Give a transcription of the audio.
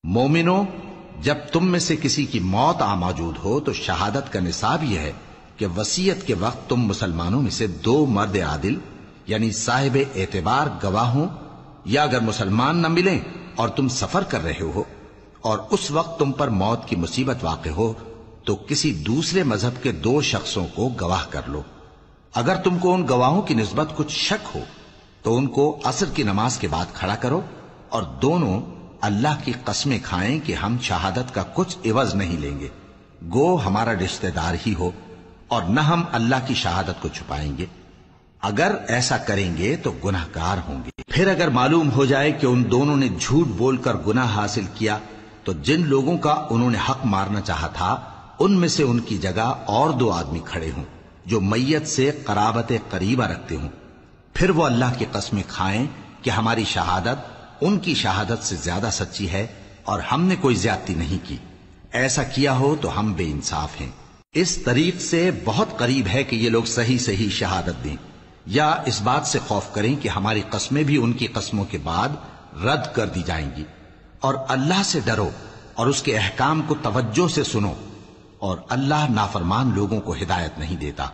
مومنو، جب تم میں سے کسی کی موت آ موجود ہو تو شہادت کا نصاب یہ ہے کہ وصیت کے وقت تم مسلمانوں میں سے 2 مرد عادل یعنی صاحب اعتبار گواہ ہوں، یا اگر مسلمان نہ ملیں اور تم سفر کر رہے ہو اور اس وقت تم پر موت کی مصیبت واقع ہو تو کسی دوسرے مذہب کے 2 شخصوں کو گواہ کر لو۔ اگر تم کو ان گواہوں کی نسبت کچھ شک ہو تو ان کو عصر کی نماز کے بعد کھڑا کرو اور دونوں اللہ کی قسمیں کھائیں کہ ہم شہادت کا کچھ عوض نہیں لیں گے، گو ہمارا رشتہ دار ہی ہو، اور نہ ہم اللہ کی شہادت کو چھپائیں گے۔ اگر ایسا کریں گے تو گناہ گار ہوں گے۔ پھر اگر معلوم ہو جائے کہ ان دونوں نے جھوٹ بول کر گناہ حاصل کیا تو جن لوگوں کا انہوں نے حق مارنا چاہا تھا ان میں سے ان کی جگہ اور 2 آدمی کھڑے ہوں جو میت سے قرابت قریبہ رکھتے ہوں، پھر وہ اللہ کی قسمیں کھائیں کہ ہماری شہادت ان کی شہادت سے زیادہ سچی ہے اور ہم نے کوئی زیادتی نہیں کی۔ ایسا کیا ہو تو ہم بے انصاف ہیں۔ اس طریق سے بہت قریب ہے کہ یہ لوگ صحیح صحیح شہادت دیں، یا اس بات سے خوف کریں کہ ہماری قسمیں بھی ان کی قسموں کے بعد رد کر دی جائیں گی۔ اور اللہ سے ڈرو اور اس کے احکام کو توجہ سے سنو، اور اللہ نافرمان لوگوں کو ہدایت نہیں دیتا۔